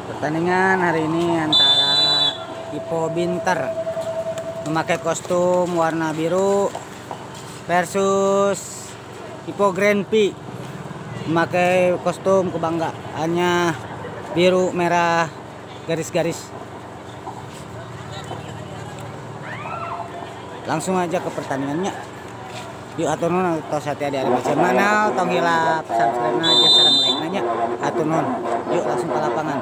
Pertandingan hari ini antara Ipo Binter memakai kostum warna biru versus Ipo Grand P memakai kostum kebanggaannya biru merah garis-garis. Langsung aja ke pertandingannya. Yuk atur nun tos hati ada bagaimana tong hilap subscribe aja sareng like nanya atur nun. Yuk langsung ke lapangan.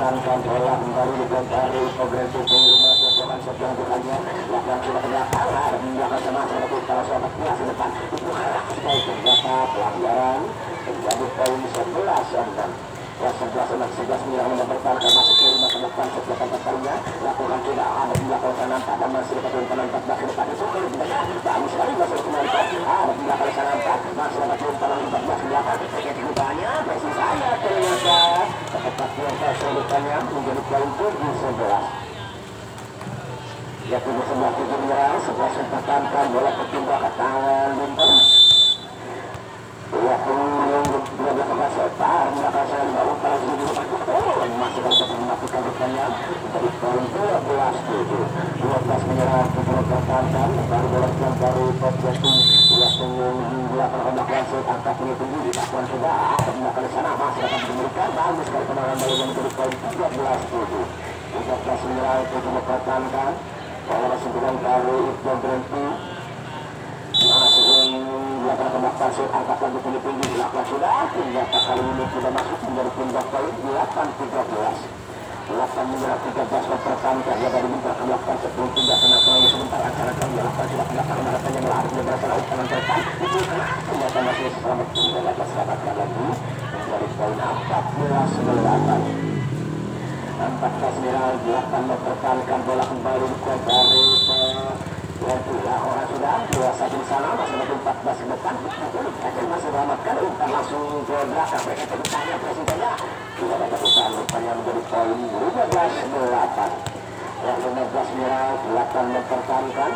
mempertahankan bola kembali dikontari progresif rumah sesuatu sebelah depannya yang sudah ke belakang ada di belakang sama seperti kalau sobat kelas depan itu baik ternyata pelanggaran menjadi poin 11 ya 11 yang mempertahankan masuk ke rumah ke depan setelah kalinya lakukan tidak ada di belakang sana pada masih dapat umpan 14 ke depan itu kalau tidak bagus sekali masuk kembali ada di belakang sana masih dapat umpan 14 ke belakang ketiganya masih saya ternyata tepat yang selanjutnya menjadi poin 11 ya kubu sebelah itu menyerang sebelah mempertahankan bola berpindah ke tangan Bintang ya dua belas setar melakukan saya baru kalau masih dapat melakukan depannya dari poin 12 menyerang kubu mempertahankan baru bola yang baru terjadi ya belakang ombak langsung angkat ini tinggi dilakukan sudah melakukan di sana masih dapat diberikan bagus sekali kemenangan baru yang menjadi poin 13 menyerang kubu mempertahankan bola sembilan baru itu berhenti masih belakang ombak langsung angkat lagi tinggi dilakukan sudah ternyata kali ini sudah masuk menjadi pindah poin 8 menyerang 13 mempertahankan ya dari minta melakukan sebelum pindah kena terlalu sebentar acara kami melakukan sudah belakang mereka yang lari dia berasal umpan terdepan itu ternyata masih selamat tinggal lagi selamatkan lagi menjadi poin 14 menyerang 8 mempertahankan bola kembali dari orang sudah 2-1 di sana masih ada 14 ke depan masih selamatkan umpan langsung ke belakang mereka bertanya presidennya tidak dapat umpan yang menjadi poin 15-8 yang 15 menyerang 8 mempertahankan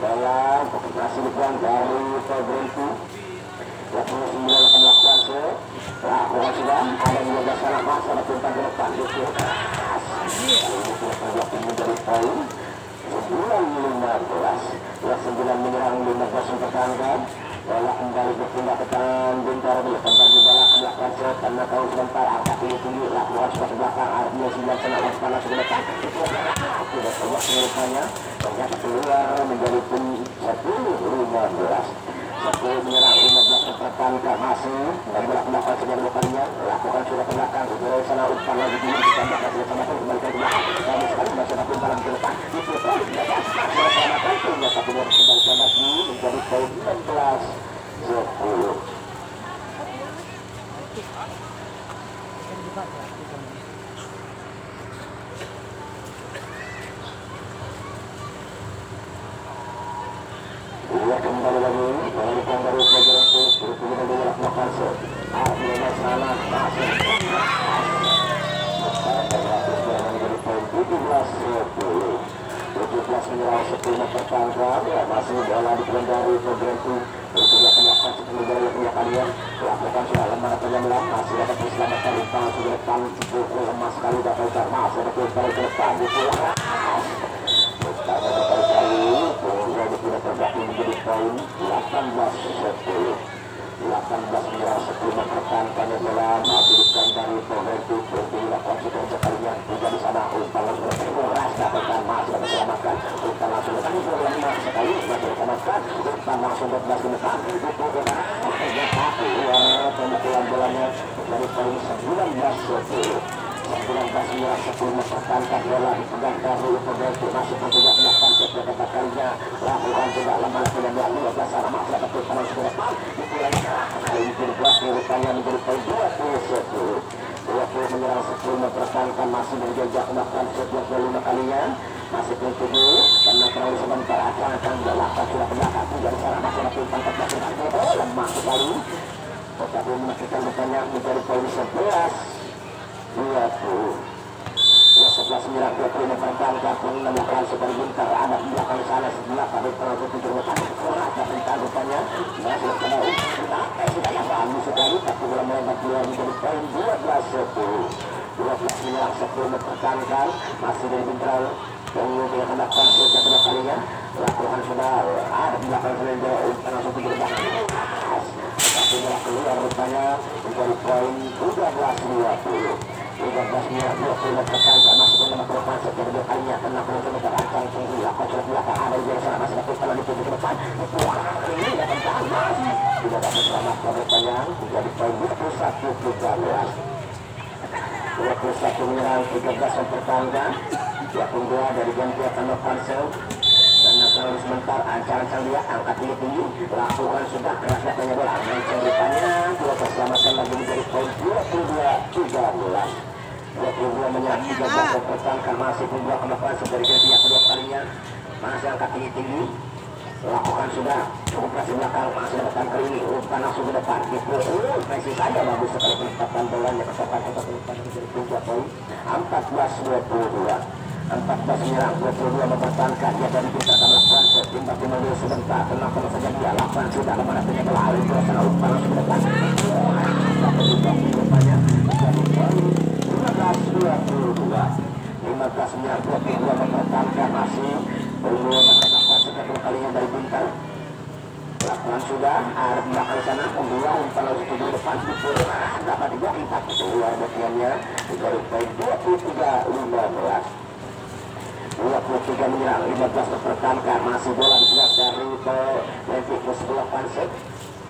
bola masih dibuang dari berhenti 29 akan melakukan orang sudah ada 12 sana masih ada umpan ke depan menjadi poin 9-15 ya 9 menyerang 15 mempertahankan bola kembali berpindah ke tangan Bintaro dulu tentang di bola melakukan set karena tahu sebentar angkat tinggi lakukan sudah ke belakang artinya 9 sana panas ke depan sudah sebuah penyeluruhannya ternyata keluar menjadi pun 10-15 menyerang 15 mempertahankan masih dari bola melakukan sejarah depannya lakukan sudah ke belakang dari sana umpan lagi tinggi ditambah sudah tambahkan kembali ke belakang bagus sekali masih ada umpan ke depan itu selamatkan sehingga satu bola kembalikan lagi menjadi poin 16-10 Ia kembali lagi melakukan dari pelajaran itu berpuluh dari melakukan set akhirnya sana masuk menjadi poin 17 menyerang 10 mempertahankan ya masih bola dikendari Berhenti untuk melakukan 10 dari yang kalian lakukan sudah lemah atau yang masih dapat diselamatkan umpan sudah depan cukup lemah sekali dapat masih ada kembali ke depan dipulang berkali-kali kemudian sudah terbagi menjadi poin 18-10 menyerang 10 mempertahankan bola masih dikendari Berhenti dilakukan sequence kalian juga di sana umpan langsung berkeras dapatkan masih dapat diselamatkan umpan langsung berkali lemah sekali masih diselamatkan umpan langsung 12 ke depan itu pemukulan bolanya dari poin 19-10 menyerang 10 mempertahankan bola dipegang dari Berhenti masih tidak melakukan setiap kalinya lakukan tidak lemah sudah 12 sana masih dapat umpan langsung ke depan poin 17 urutannya menjadi poin 20 menyerang 10 mempertahankan masih berjajak melakukan setiap 5 kalinya masih tertuju karena terlalu sebentar akan dilakukan sudah ke belakang dari sana masih ada umpan 14 lemah sekali tetapi menakutkan depannya menjadi poin 11 20 ya 11 menyerang 20 mempertahankan menemukan super Bintang ada di belakang sana sebelah pada terlalu tujuh lepas ada Bintang depannya masih ada sudah yang bagus sekali tapi bola melebar keluar menjadi poin 12 menyerang 10 mempertahankan masih dari Bintang yang tidak mendapatkan setiap kedua kalinya lakukan sudah ada di belakang sana umpan langsung tujuh lepas tapi bola keluar rupanya menjadi poin 13-20 menyerang 20 mempertahankan masih dalam depan setiap kedua kalinya karena penonton mempertahankan tinggi lakukan sudah belakang ada di sana masih dapat kalau dituju ke depan ini dapat tahan tidak dapat selamatkan rupanya menjadi poin 21-13 21 menyerang 13 mempertahankan. Yakun 2 dari Gantia Tanah Pansel. Dan nakal sebentar ancang-ancang dia angkat tinggi lakukan sudah keras katanya bola mancing depannya dua keselamatan lagi menjadi poin 22-13. 22 menyerang 13 mempertahankan masih pun 2 Pansel dari Gantia kedua kalinya masih angkat tinggi lakukan sudah operasi belakang masih depan kali ini umpan langsung ke depan gitu presi saja bagus sekali penempatan bolanya ketepat penempatan menjadi 3 poin 14-22. 14 menyerang 22 mempertahankan dia dari kita akan melakukan setimbang dulu sebentar kenapa saja dia lakukan sudah kemana punya pelari berasal umpan langsung ke depan tapi juga rupanya menjadi poin 15-22. 15 menyerang 22 mempertahankan masih belum mendapatkan setiap kalinya dari Bintang. Lakukan sudah arah belakang sana kedua umpan langsung ke depan dapat juga 4 kedua bagiannya dari poin 23-15. 23 menyerang 15 mempertahankan masih bola digerak dari Levi ke sebelah Pansek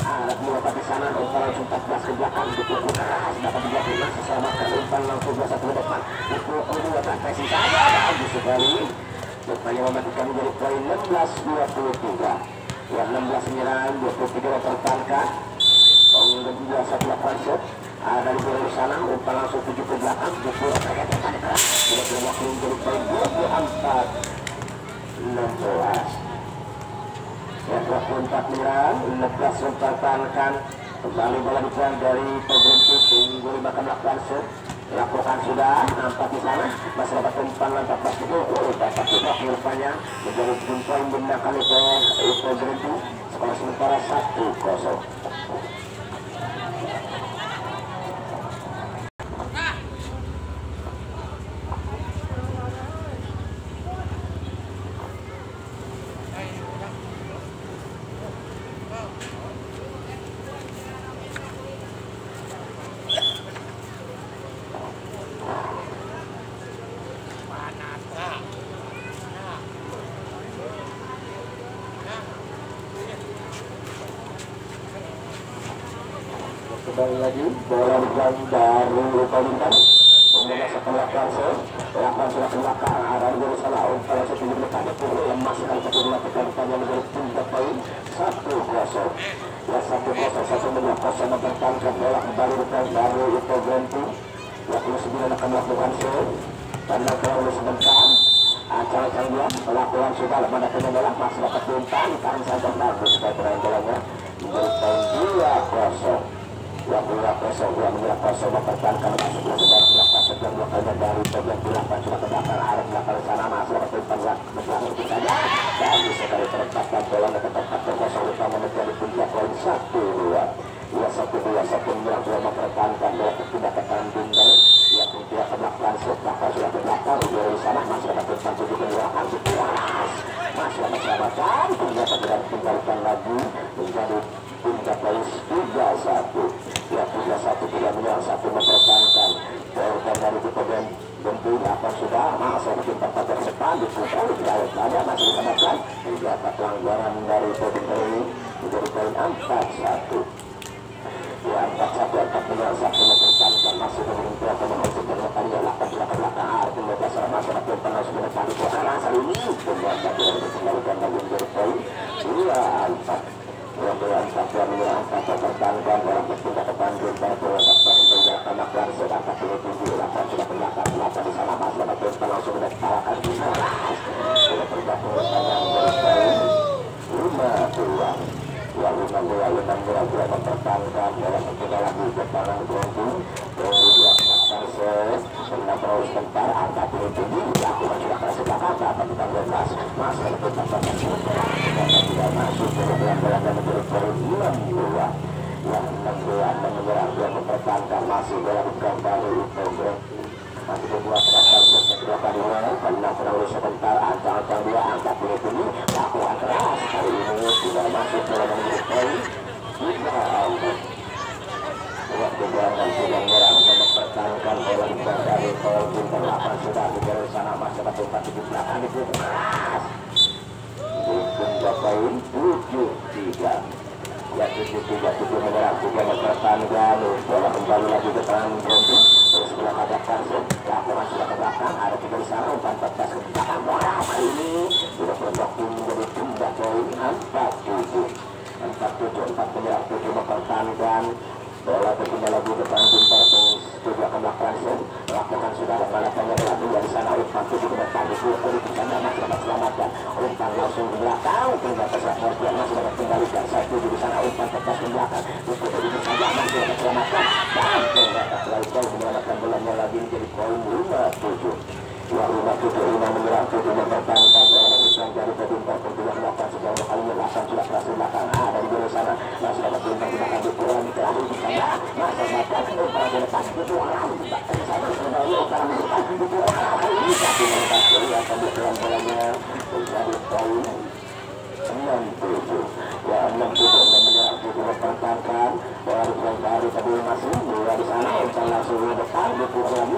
arah melakukan di sana umpan langsung 14 ke belakang dipukul keras dapat dijatuh masih selamatkan umpan langsung 21 ke depan pukul kedua tak presi saja bagus sekali rupanya mematikan menjadi poin 16-23. Ya 16 menyerang 23 mempertahankan poin kedua sebelah Pansek dari bola sana umpan langsung 7 ke belakang pukul keras sudah berwakil menjadi poin 24-16. Ya 24 menyerang 16 mempertahankan kembali bola dibuang dari Pogrentik tinggi 5 ke belakang lakukan sudah nampak di sana masih dapat umpan lantak pas itu dapat diwakil rupanya menjadi poin benda kali Pogrentik skor sementara 1-0. Kembali lagi bola dibuang dari Bintang kemudian setelah Karso lakukan sudah ke belakang arah dari salah umpan langsung ke depan itu lemah sekali tapi dilakukan panjang menjadi 3 poin 1-0. Ya 1-0 satu menit kosong mempertahankan bola kembali dibuang dari Ipo Genti 29 akan melakukan show karena kalau sebentar acang-acang dia melakukan sudah lemah punya bola masih dapat umpan ditahan saja bagus sekali pemain bolanya menjadi poin 2-0. Yang menyerah kosong mempertahankan masuk ke sebelah pasok yang lokalnya dari bagian belakang sudah ke belakang arah belakang sana masuk ke umpan belakang itu saja bagus sekali penempatan bola ke tempat kosong utama menjadi puncak poin 1-2. Ya 1-2 satu menyerang sudah mempertahankan bola pindah ke tangan Bintang yang pindah ke belakang sudah ke belakang di sana masih dapat umpan 7 ke belakang masih dapat selamatkan ternyata tidak ditinggalkan lagi menjadi puncak poin 3-1. Ya 3-1 tidak menyerang 1 mempertahankan korban dari Kupogen bentuk apa sudah masuk ke tempat depan dipukul tidak ada masih diselamatkan dapat pelanggaran dari Kupogen ini menjadi poin 4-1. Ya 4-1 4 menyerang 1 mempertahankan masih memiliki atau menghasilkan letaknya lakukan sudah ke belakang arti mereka masih dapat langsung menekan itu arah saat ini ternyata tidak dikembalikan lagi menjadi poin 2-4. Bola-bola satu menyerang satu pertahankan bola berpindah ke Bandung dan bola dapat menjaga anak dan sedangkan pilih tinggi lakukan sudah belakang di sana masih dapat umpan langsung menetapkan di sana bola bergabung panjang dari poin 5-2. Ya 5-2 sudah mempertahankan bola berpindah lagi ke tangan Bandung kemudian sudah terus sebentar angka pilih tinggi lakukan sudah keras belakang dapat kita bebas masih dapat umpan tidak masuk ke dalam bola dan menjadi poin 6-2. Yang 6-2 menyerang dia mempertahankan masih bola bukan dari Ipogen masih kedua terakhir kedua kalinya karena terlalu sebentar ancang-ancang dia angkat pilih tinggi lakukan keras kali ini tidak masuk bola dan menjadi poin 3-4. Waktu belakang sudah menyerang mempertahankan bola bukan dari Ipogen terlapan sudah di jalan sana masih dapat umpan di belakang itu keras poin 7-3. Ya 7-3 menyerang 3 mempertahankan bola kembali lagi ke tangan Gondung terus sebelah ada belakang laporan sudah ke belakang, ada 3 di sana, umpan 14 ke belakang. Wah, kali ini sudah bergabung menjadi jumlah poin 47. 4 penyerang 7 mempertahankan bola berpindah lagi depan tim Perpus 7 akan melakukan sudah ada balapannya lagi dari sana umpan 7 ke depan di sana masih dapat selamatkan umpan langsung ke belakang tinggal terserah masih dapat kembalikan 7 di sana umpan 14 ke belakang untuk itu saja masih dapat selamatkan dan terdapat terlalu jauh menyelamatkan bolanya lagi menjadi poin 57. 5-7 menyerang 7 mempertahankan bola masih dari tim Perpus yang melakukan sejauh kali melakukan sudah keras di belakang dari di sana masih dapat umpan di belakang dikurang terakhir di sana masih dapat umpan di depan itu sama sebenarnya umpan di depan itu ini satu menangkap bola yang akan dikurang bolanya menjadi poin 67. Ya 67 menyerang 7 mempertahankan bola dikurang dari tadi masih bola di sana umpan langsung di depan dikurang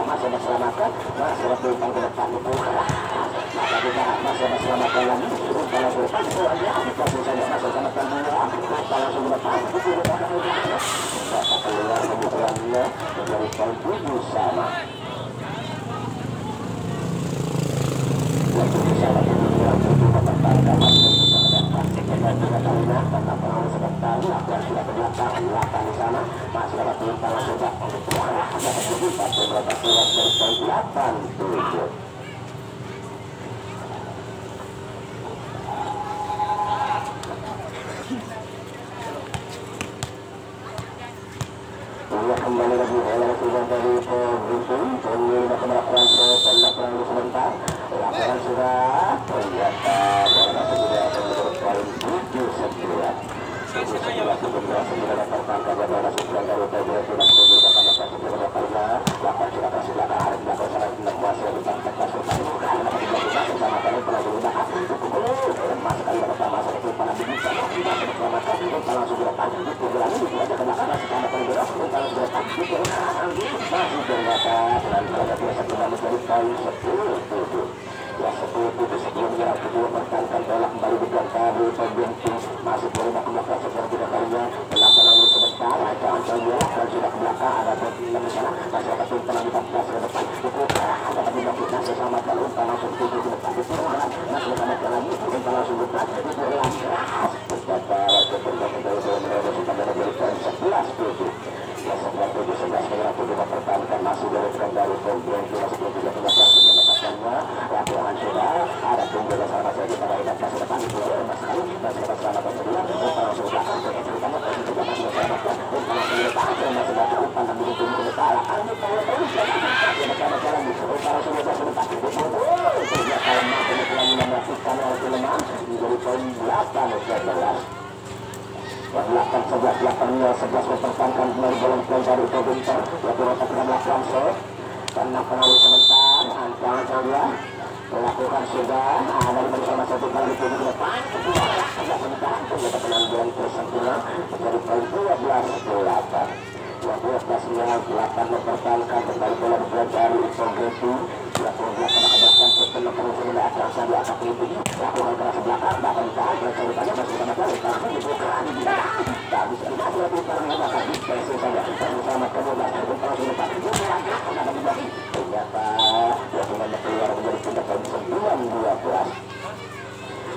masih berselamatkan masih dapat umpan ke depan dikurang masih berselamatkan lagi umpan langsung depan dikurang masih saja masih selamatkan bola umpan langsung ke depan dapat keluar kebutuhannya menjadi poin 7 sama waktu bersama kebutuhan 7 mempertahankan masih karena pengawas sebentar lakukan sudah ke belakang 8 di sana masih dapat umpan langsung belakang dapat berubah beberapa keluar dari poin 87. Kembali lagi oleh Tuhan dari Perbusun pengguna kemelakuan penlakuan sebentar laporan sudah ternyata bola sudah poin 7-9 sudah dapatkan bola sudah dari Perbusun sudah melakukan beberapa kali lakukan sudah kasih belakang hari belakang sana tidak kuasa depan tekan sultan karena dilakukan bersama kali pelaku belakang masuk kali pertama satu pada bisa bersama kali langsung ke depan itu berani itu aja ke belakang masih sama kali berapa kalau sudah tak itu masih ternyata dan pada biasa kembali menjadi poin 10-7 ya 10-7 sebelumnya kedua pertahankan bola kembali digantar di pembentuk masih berubah ke belakang seperti kalinya belakang lalu sebentar ancang-ancang bola dan sudah ke belakang ada pembentuk di sana masih ada umpan di 14 ke depan itu ada pembentuk sesama kalau umpan langsung ke depan itu masih selamatkan lagi umpan langsung ke depan itu berkata wajib berkata dari sudah menjadi poin 11-7 ya 11-7 mempertahankan masih dari pembentuk masih belum bisa mendapatkannya laporan sudah ada tunggu dasar masih di pada hidup masa depan itu masih dapat selamatkan kedua umpan langsung belakang terutama kalau kita masih selamatkan umpan langsung depan masih dapat umpan dan begitu ke depan bersama jalan umpan langsung depan itu kalau mampu melakukan lemah menjadi poin 8-11 belakang 11 mempertahankan kembali bola dari Pemerintah waktu rata kena melakukan shot karena pengawas sebentar antara dia melakukan sudah dari bersama satu kali di depan agak sebentar ternyata penampilan tersempurna dari poin 12-8 12-8 mempertahankan kembali bola dari Pemerintah lakukan belakang akan setelah pengusaha di atas di atas itu lakukan keras belakang bahkan ditahan bercari banyak masih sama sekali tapi dibuka tak bisa dilakukan menggunakan diskresi saja bersama kemudian untuk langsung depan itu ada lagi ternyata lakukan keluar menjadi tindakan 9-12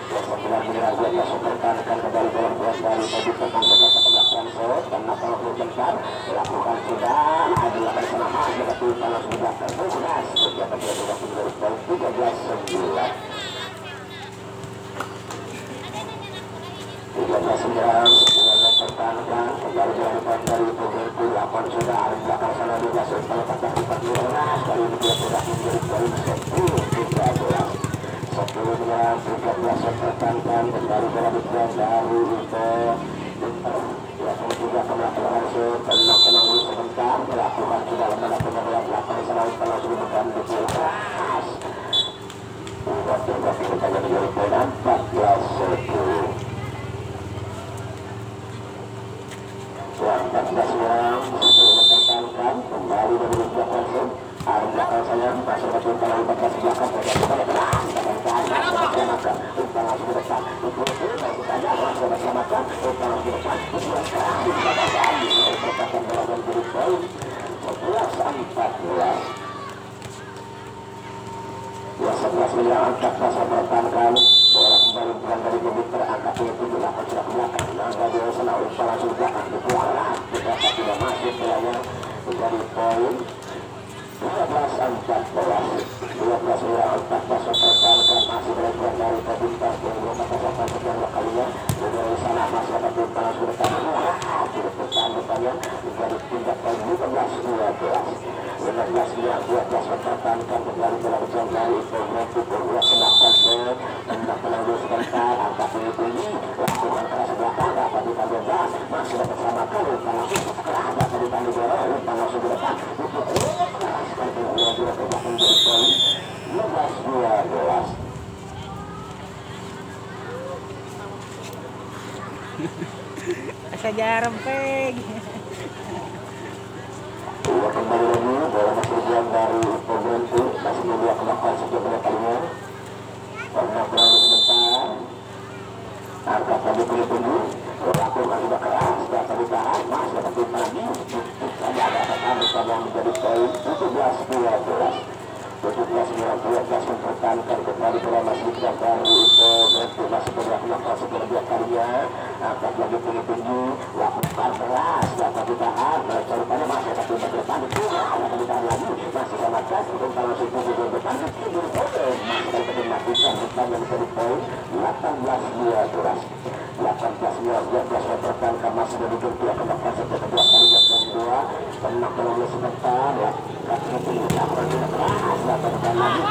Sembilan menyerang dia masuk pertahankan kembali bola dari tadi tentang beberapa belakang shot dan nakal bentar lakukan sudah dilakukan sana masih betul langsung di belakang sudah setiap dia sudah menjadi poin 13 menyerang sebenarnya pertahankan kembali dari Pemerintah lakukan sudah ada belakang sana juga setelah 14 kali ini dia sudah menjadi poin 10-13 sebelumnya 13 pertahankan kembali bola dibuat dari itu langsung juga melakukan langsung tenang dulu sebentar melakukan sudah melakukan bola belakang sana langsung dibuat di keras waktu kita menjadi poin 14-10 14 orang sebelum mempertahankan kembali dari belakang ada belakang saya masuk ke umpan lalu 14 belakang selamatkan umpan langsung ke depan itu saja langsung selamatkan umpan langsung ke depan pertahankan bola dan beri poin 11-13 14. Ya 11 miliar angkat masa pertahankan bola kembali bukan dari komputer angkat yang 78 sudah ke belakang Nangga dua sana Upa langsung belakang dikeluarkan beberapa tidak masuk bolanya menjadi poin 12 miliar angkat masa pertahankan masih berjuang dari komputer yang belum mengatakan kedua kalinya dari sana masih ada Upa langsung depan sudah bertahan depannya menjadi tindak poin 15 miliar 12 mempertahankan kembali bola berjuang dari program pukul 2 kenakan hendak menanggung sebentar angkat ini tinggi lakukan keras belakang dapat ditambah 12 masih dapat samakan Lupa langsung sekarang dapat ditambah bola Lupa langsung ke depan sekarang bola ke belakang dari poin 15-12 asa jarum peg. Udah kembali lagi bola masih berjuang dari program itu masih kedua kenakan sejauh kalinya karena terlalu sebentar angkat lagi tunggu lakukan juga keras dapat ditahan masih dapat ditahan lagi ada bersama yang menjadi poin 17-12 mempertahankan kembali bola masih berjuang dari itu masih kedua kenakan sejauh kalinya angkat lagi tinggi lakukan keras dapat ditahan rupanya masih dapat ditahan depan dapat ditahan lagi masih sama gas untuk langsung tunggu di depan tidur poin masih dapat dilakukan depan yang menjadi poin 18-12 mempertahankan masih dari kedua kenakan sejauh kedua kalinya kedua tenang dulu sebentar ya lakukan tinggi lakukan tidak keras dapat ditahan lagi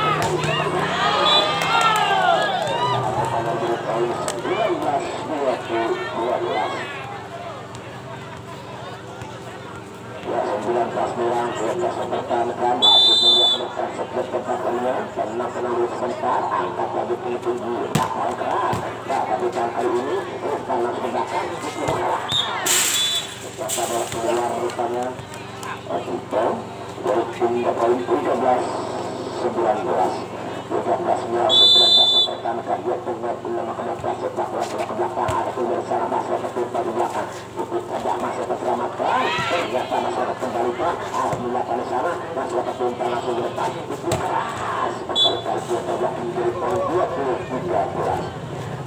poin 19-12 ya 19 miliar 12 mempertahankan masih melihat setiap kebakannya tenang dulu sebentar angkat lagi tinggi lakukan keras dapat ditahan kali ini Lupa langsung belakang beberapa bola keluar rupanya Ojuto dari pindah poin 13-19 mempertahankan dia tunggu ulama ke belakang setelah bola ke belakang ada tunggu sana masih ada timpa di belakang ikut saja masih terselamatkan ternyata masih ada kembalikan alhamdulillah pada sana masih ada timpa langsung ke depan itu keras berkali-kali dia coba menjadi poin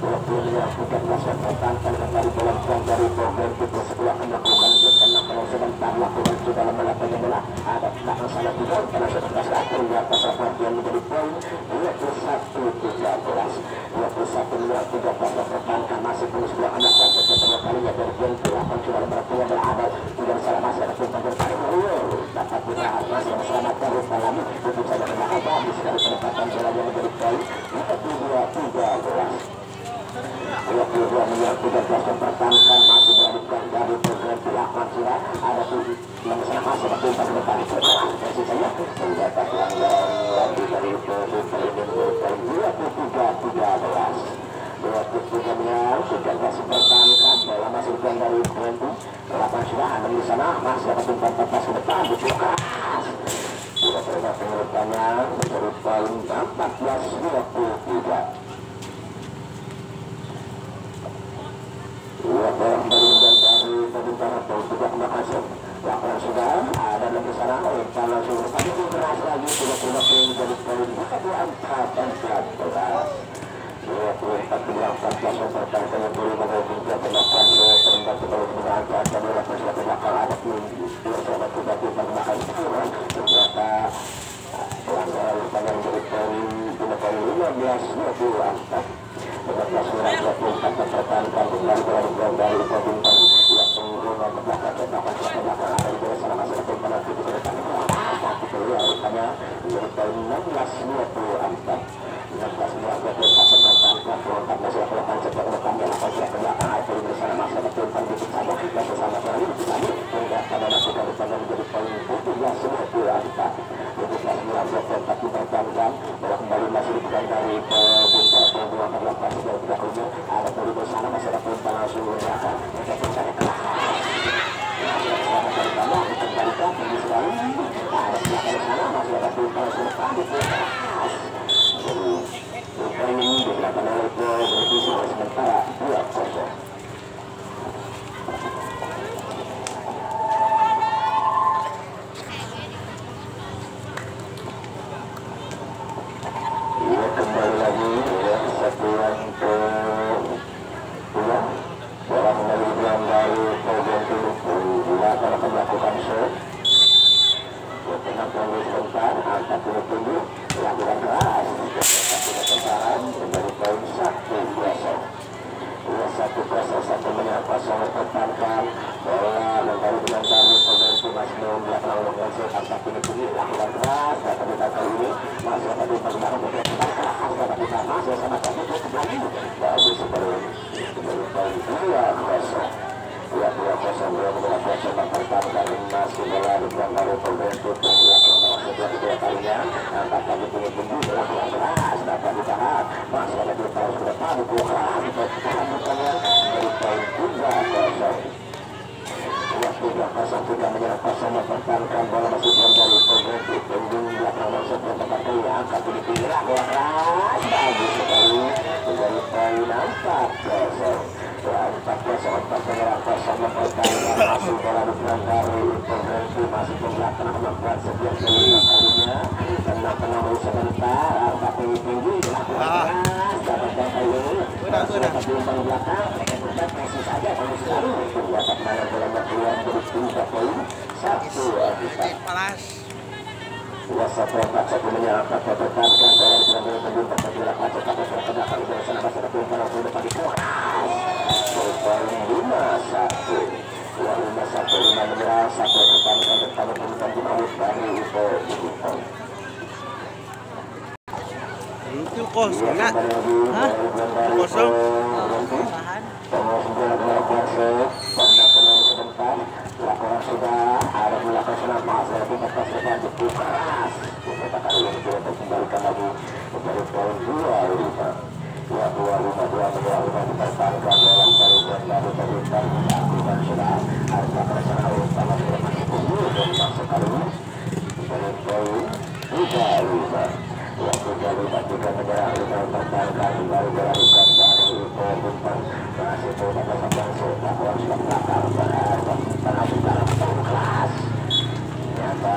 20-13 mempertahankan kembali bola dari program itu setelah melakukan karena kalau sebentar lakukan sudah melakukan bola ada belakang sana juga karena sebentar satu di atas yang menjadi poin 21-13 mempertahankan masih terus belakang setelah kalinya dari poin 8 sudah berarti berada tidak salah masih ada timpa bertahan dapat ditahan masih selamatkan Lupa lagi untuk saja belakang habis dari penempatan bola yang menjadi poin 22-13 22 miliar 13 mempertahankan masih berada dari program belakang sudah ada tuh yang sana masih ada timpa ke depan itu sisanya mendapat pelanggaran lagi dari itu poin 23-13 miliar 13 mempertahankan bola masih berjalan dari poin 8 sudah ada di sana masih ada timpa ke depan itu keras sudah terima pengurutannya menjadi poin 14-23 orang dari pemerintahan atau sudah masuk laporan sudah ada di sana kalau sudah tadi keras lagi sudah menjadi poin 24-14 mempertahankan yang boleh mengajukan pendapat terhadap kebenaran adalah masyarakat bakal ada pun sahabat sudah dipermakan ternyata pelanggaran pada menjadi poin 15-24 mempertahankan kembali dari pemerintah yang pengguna ke belakang ada di bawah sana masih ada pada titik ke depan tapi keluar rupanya menjadi poin 16-24 mempertahankan pelengkap masih ada pelengkap sejak belakang yang akan ke belakang ada di sana masih ada pelengkap di sana masih sama sekali lagi hingga pada masih ke depan menjadi poin 17-24 mempertahankan dipertahankan bahwa kembali masih dipegang dari pemerintah pemerintah belakang sejauh tidak umum ada di sana masih ada pelengkap langsung bergerakkan untuk mencari kelas kembalikan tinggi sekali ada belakang sana masih ada pelengkap langsung depan di kelas jadi ini dilakukan oleh bervisi sementara 2-0 Asa tunggu lakukan keras sudah pertahanan menjadi poin 1-0. 1-0 menyapa soal pertahankan bola kembali dengan dari pengganti masih belakang dengan sepak ini tinggi lakukan keras dapat kita kali ini masih tadi pertahanan dapat kita masih sama tadi kembali bagus sebelum poin 2-0. 2-0 pertahankan masih bola dengan dari pengganti kedua kalinya angkat lagi punya tinggi lakukan keras dapat ditahan masih ada di tahun ke depan dua keras pertahankannya dari poin 3-0 tidak menyerah sama pertahankan bola masih belum dari pengganti punggung belakang masuk ke tempat kali angkat ini tinggi lakukan keras bagus sekali menjadi poin 4-0. 4-0 menyerah sama pertahankan masih bola depan dari pengganti masih ke belakang melakukan setiap kalinya tenang sebentar angkat ini tinggi lakukan keras dapat kali ini masih umpan belakang kasih saja kalau selalu dapat malam bola keluar dari 3 poin 1-4 Palas. Kuasa perempat satu menyerang kata pertahankan bola di dalam tembus tempat belakang cepat terkena kali dari sana masa depan pada depan di keras poin 5-1 5 menyerang 1 pertahankan bersama dengan Dimaus dari Ipo Itu kosong nak? Hah? Itu kosong? Tahan. Laporan sudah ada melakukan senam masuk di atas depan betul keras beberapa kali yang sudah dikembalikan lagi menjadi poin 2-5 2-5 dipertahankan dalam taruhan dari dan sudah harga personal utama sudah masih tumbuh dan masuk kali ini menjadi poin 3-5 waktu dari juga menyerang dengan pertahankan kembali dilakukan dari Bintang masih coba langsung lakukan sudah belakang tengah dalam kelas ternyata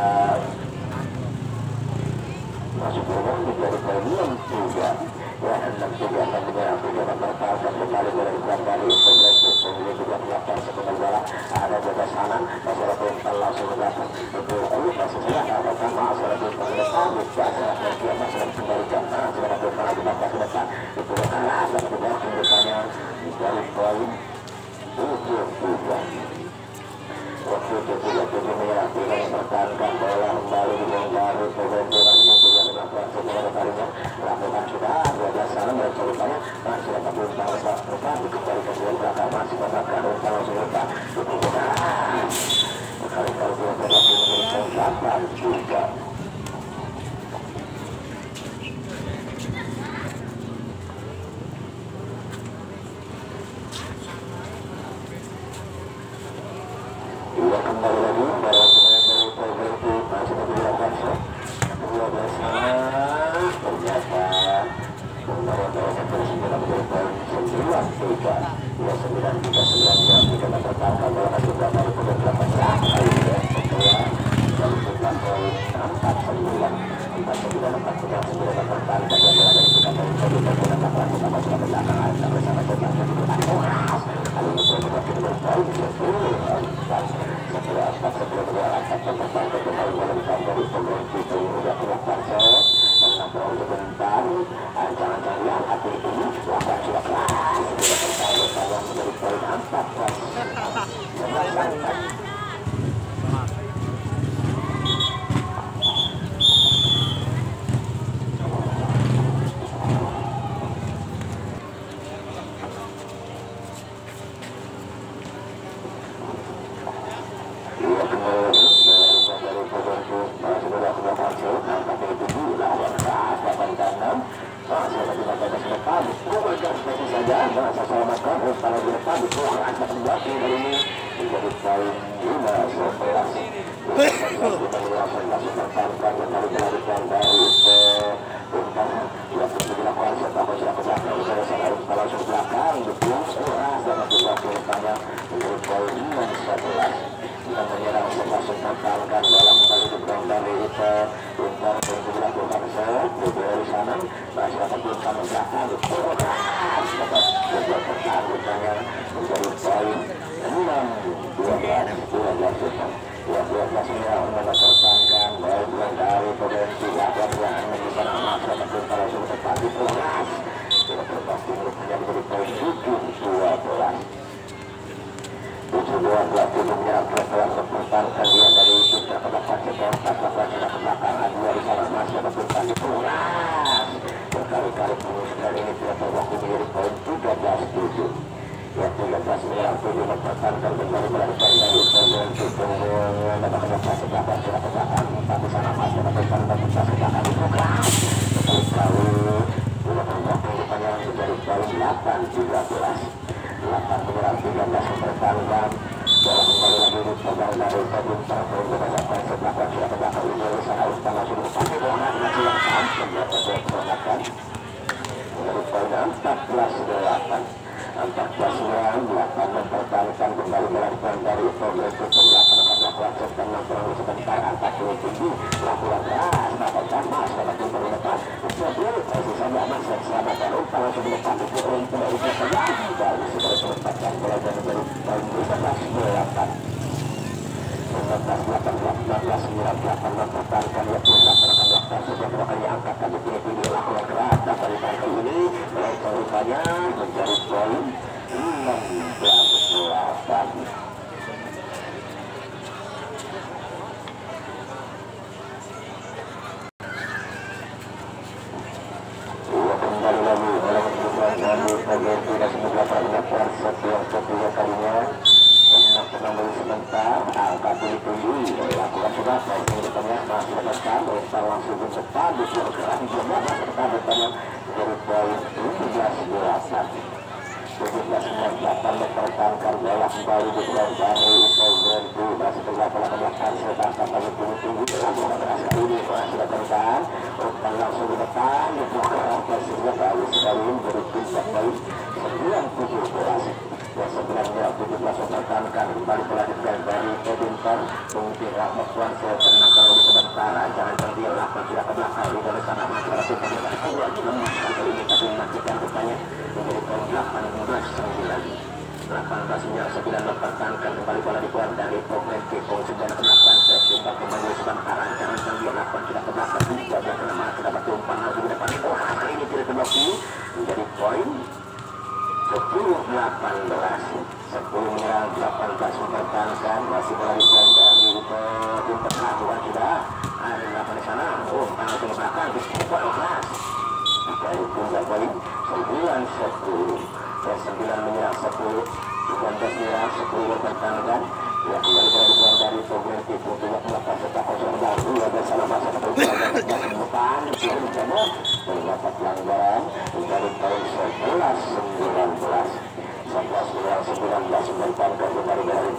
masuk rumah menjadi poin 6-3 ya 6-3 akan menyerang juga pertahankan kembali dari progresif kemudian juga melakukan sebuah bola ada jaga sana masalah Bintang langsung ke belakang itu masih sudah melakukan masalah Bintang ke depan dia masih kembalikan sudah melakukan lagi bapak ke depan itu keras dan kemudian kedepannya dari poin 7-3 waktu itu menyerang dengan mempertahankan bola kembali dibongkar pengganti masih juga melakukan sebuah kalinya lakukan sudah 12 sana mencoba masih dapat Bintang saat depan kembali ke sebuah belakang masih mendapatkan Bintang langsung lepas itu keras kali-kali dia berlaku memberikan 8-3 kembali lagi para pemain dari Pengganti masih dilakukan 12 sana ternyata kembali terus menjadi poin 9-3 kita pertahankan bola masih berapa dari beberapa saat kali ini kedua dari sebelah poin 4-9 pertahankan yang berada di sekitar poin 7 bersama belakang bersama kali ini poin 10 setelah berangkat mempertahankan kembali menemukan dari pengganti sudah keluar menambah sebentar jangan lihat hati ini lakukan sudah keras sudah pertahankan menjadi poin 4 tinggi lakukan keras dapatkan mas dapatkan berlepas mobil masih saja masih selamatkan umpan langsung depan itu untuk dari saja baru sudah menempatkan bola dan menjadi poin 15-8 mempertahankan waktu melaksanakan waktu sejak kali angkatkan di tinggi lakukan keras dapat ditahan ini rupanya menjadi poin 16-8. Sebentar, angkat dituju lakukan sudah dari tengah masih depan langsung ke depan diserahkan juga depan dari poin 17-8 mempertahankan bola kembali di bulan baru itu berhenti masih berlaku belakang sedangkan kami tinggi lakukan keras kali ini masih depan umpan langsung di depan dibuka persisnya baru sekali menjadi puncak poin 9-17 yang sebenarnya 17 mempertahankan kembali melanjutkan dari Edinton mungkin Rahmat Wanso tenang kalau sebentar jangan terdiam lakukan tidak ke belakang di dari sana masyarakat kali ini tapi memastikan rupanya menjadi poin 18-9 mempertahankan kembali bola dikeluar dari Pogren Kiko sudah melakukan setimbang kembali sebentar jangan terdiam lakukan tidak ke belakang juga dan kenapa sudah bertumpang langsung di depan itu kali ini tidak terbukti menjadi poin 10-18 10 menyerang 18 mempertahankan masih bola dikeluar dari tim tengah juga sudah ada apa di sana langsung ke belakang di sekitar kelas dari puncak poin 9-10 dan 9 menyerang 10 19 menyerang 10 mempertahankan ya kembali bola dikeluar dari Pogren Kiko juga melakukan setak kosong baru ada salah masa ke depan mendapat pelanggaran dari poin 11-19 mempertahankan kembali dari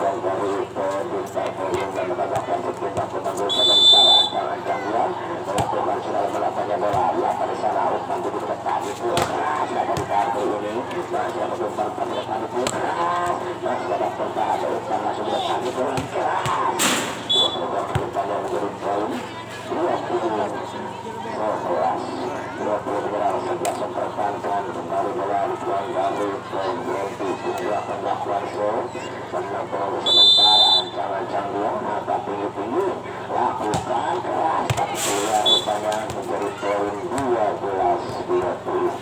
Bintang Poin dan menambahkan setiap pemanggul sebentar ancang-ancang dia melakukan sudah melakukannya bola lapan di sana umpan di depan itu keras dapat ditahan ini masih ada umpan di depan itu keras masih ada pertahan umpan masuk di depan itu keras dua peluang umpan yang menjadi poin 20 menyerang 11 mempertahankan kembali bola dikeluar dari poin 20 melakukan show menang bola sebentar ancang-ancang dia mata tinggi-tinggi lakukan keras tapi keluar rupanya menjadi poin 12-20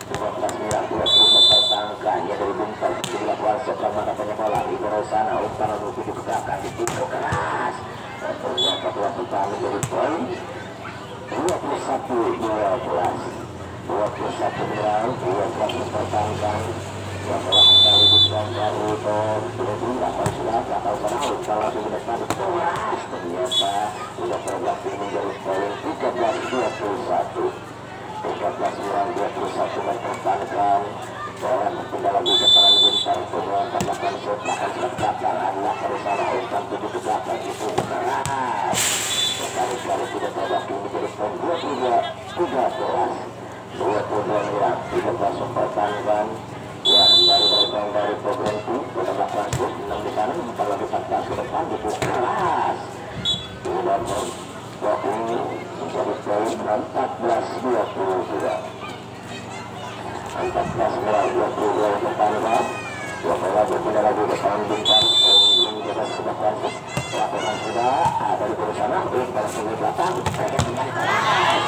mempertahankan ya dari Bintang dilakukan setelah menangkapnya bola di Rosana umpan menuju di belakang dipukul keras ternyata telah bertahan menjadi poin 21-12 menyerang 12 mempertahankan yang telah kembali Bintang dari itu sudah tahu sana umpan langsung ke depan keras ternyata sudah terbukti menjadi poin 13-21 menyerang 21 mempertahankan bola berpindah lagi ke tangan Bintang peluang tambahkan shot bahkan ke belakang anak dari sana umpan tujuh ke belakang itu keras sekali-kali tidak terbukti menjadi poin 23-13 menyerang 13 mempertahankan ya kembali dari Pogren Kiko menambah langsung 6 di sana umpan lagi 14 ke depan itu keras sudah ini menjadi poin 14-22 14-22 pertandingan dua bola berpindah lagi ke tangan Bintang ini bebas ke belakang lakukan sudah ada di sana umpan ke belakang mereka kembali keras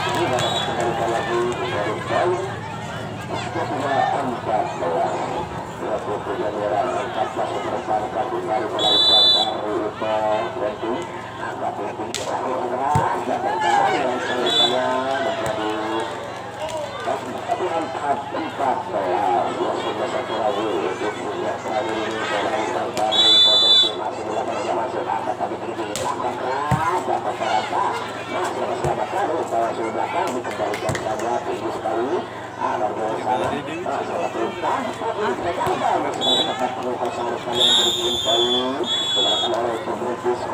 ini dapat kembalikan lagi dari poin 23-14 menyerang 14 mempertahankan kembali bola dikeluar dari Berhenti angkat tinggi keras dan bertahan yang selesainya menjadi 4-14 sudah satu lagi untuk punya sekali ini bola Bintang dari Berhenti masih melakukan masuk angkat tapi tinggi angkat keras dapat terasa masih diselamatkan umpan langsung belakang dikembalikan saja tinggi sekali ada dari sana salah perintah mereka apa yang dapat perlu kosong yang berbikin poin digunakan oleh Pogren Kiko